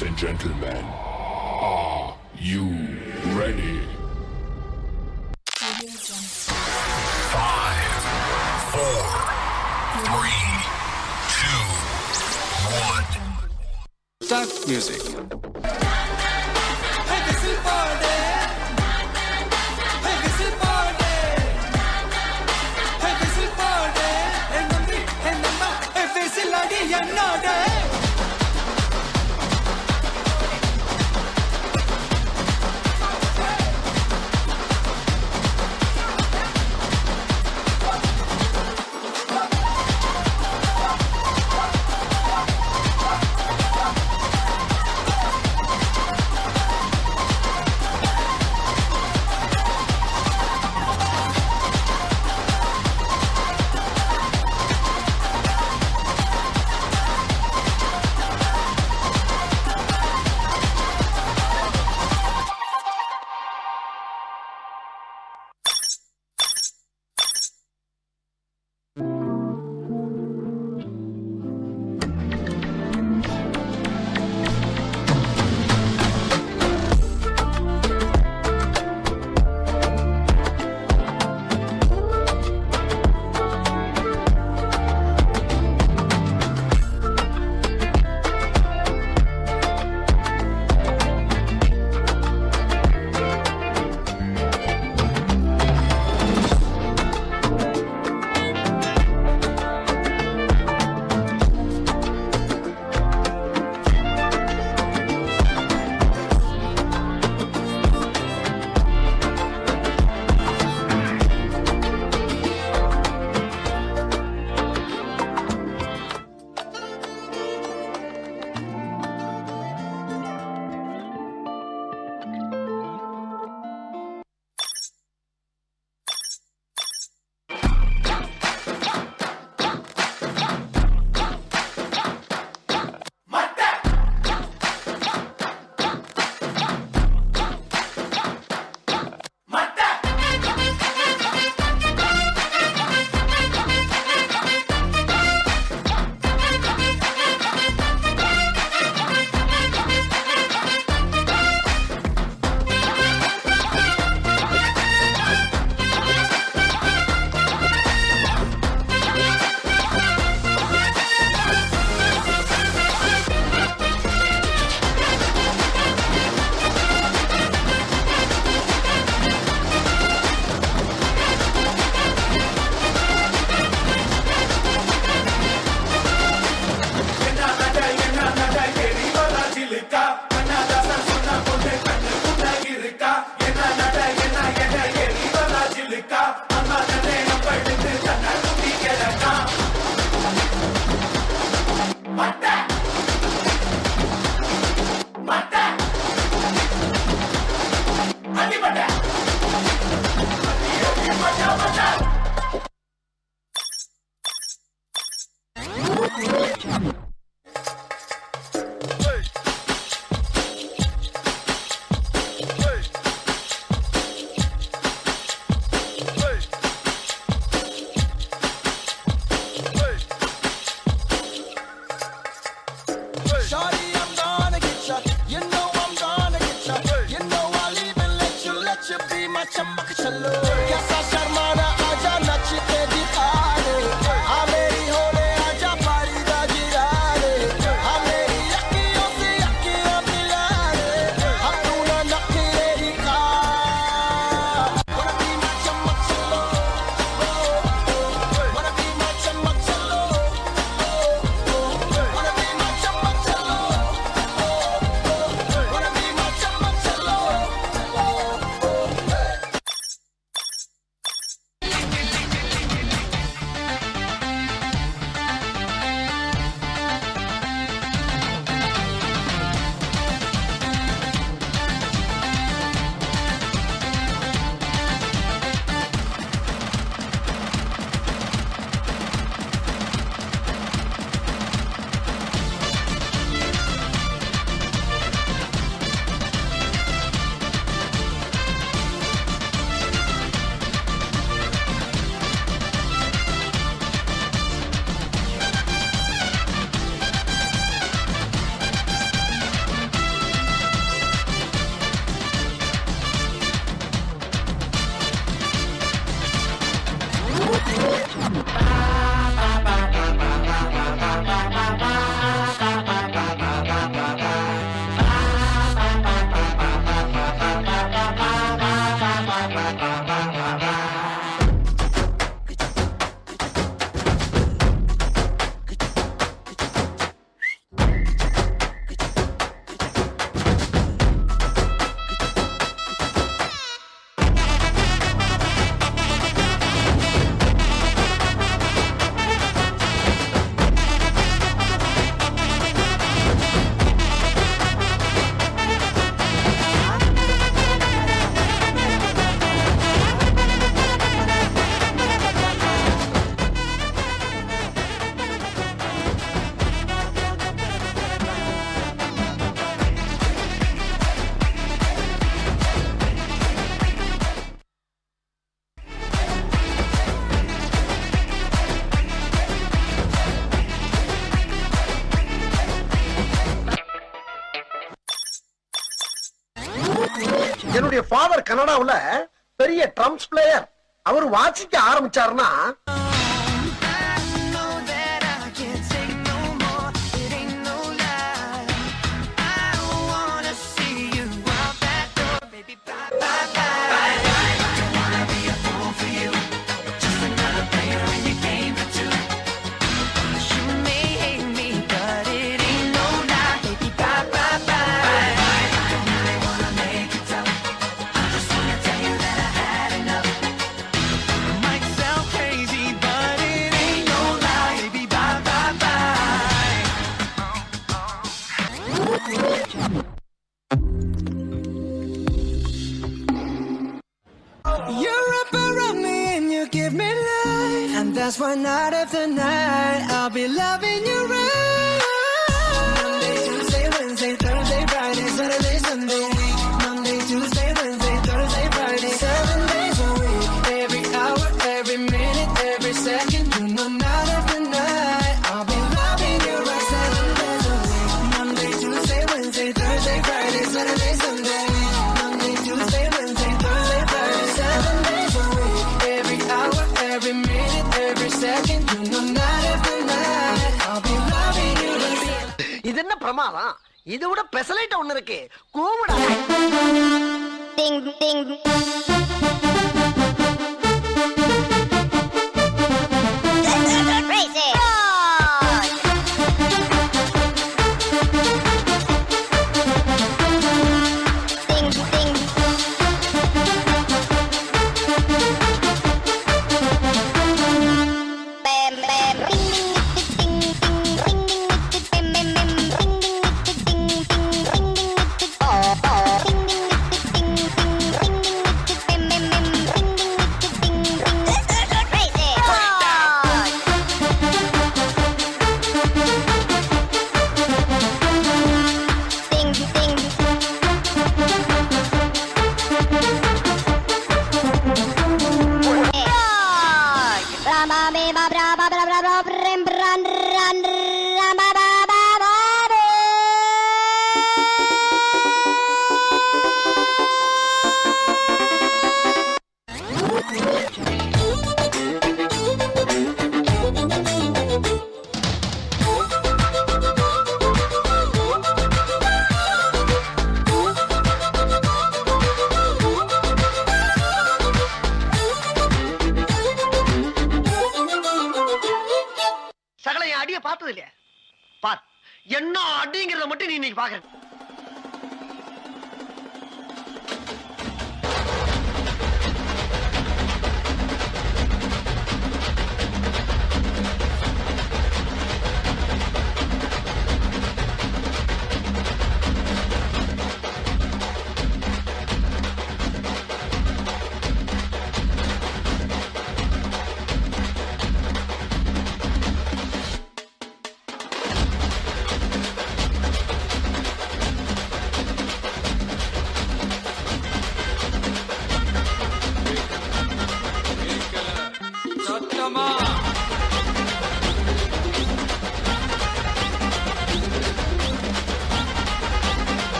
Ladies and gentlemen, are you ready? 5, 4, 3, 2, 1. Start music. என்னுடைய father கனடாவுல பெரிய drums player. அவர் வாசிக்க ஆரம்பிச்சாருன்னா You're up around me and you give me life, and that's why night after night I'll be loving you right. Monday, Tuesday, Wednesday, Thursday, Friday, Saturday, Sunday. Monday, Tuesday, Wednesday, Thursday, Friday, 7 days a week. Every hour, every minute, every second. You know night after night I'll be loving you right. 7 days a week. Monday, Tuesday, Wednesday, Thursday, Friday, Saturday, Sunday. Monday, Tuesday, Wednesday, Thursday, Friday, 7 days a week. Every hour, every minute, every second. You know night after night I'll be loving you right. இது என்ன பிரமாதம்? இதை விட பெசலைட் ஒண்ணு இருக்கு. கூவுடா. Ding ding. Crazy. Ding ding. Bam bam. Ring ding ding ding ring ding bam bam bam ring ding ding ding ring ding oh oh ring ding ding ding ring ding bam bam bam ring ding crazy. Ding ding. Rama me ba bra ba bra bra bra brim bran ran rama ba ba ba ba. சகல என் அடிய பார்த்தது இல்லையா? பார், என்ன அடிங்கிறத மட்டும் நீ இன்னைக்கு பாக்குற.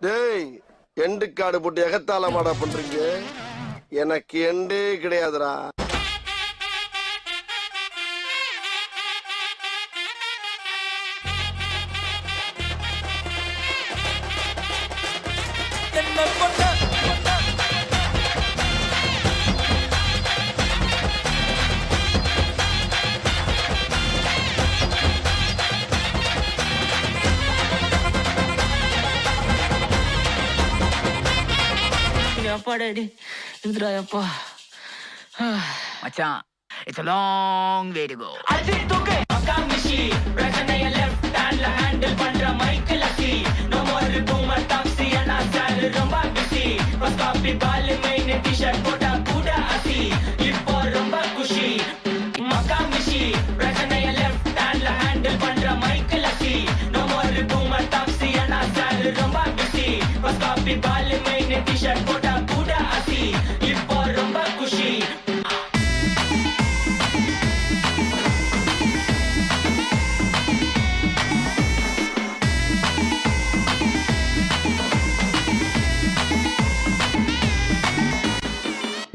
டேய் எண்டு காடு போட்டு எகத்தால மாடா பண்றீங்க. எனக்கு எண்டே கிடையாதுடா. அப்பாடா இதுடா அப்பா மச்சான், it's a long way to go. Ajith தூக்கு மகாமிஷி பிரச்சனைய லெஃப்ட் ஹேண்ட்ல ஹேண்டில் பண்ற மைக்கேல் அசி நோ மோர் பூமர் டாக்ஸி அண்ணா சார் ரொம்ப பிஸி ஃபர்ஸ்ட் காப்பி பால் மெயின் டி-ஷர்ட் போட்டா கூட அசி இப்போ ரொம்ப குஷி மகாமிஷி பிரச்சனைய லெஃப்ட் ஹேண்ட்ல ஹேண்டில் பண்ற மைக்கேல் அசி நோ மோர் பூமர் டாக்ஸி அண்ணா சார் ரொம்ப பிஸி ஃபர்ஸ்ட் காப்பி பால் மெயின் டி-ஷர்ட் போட்டா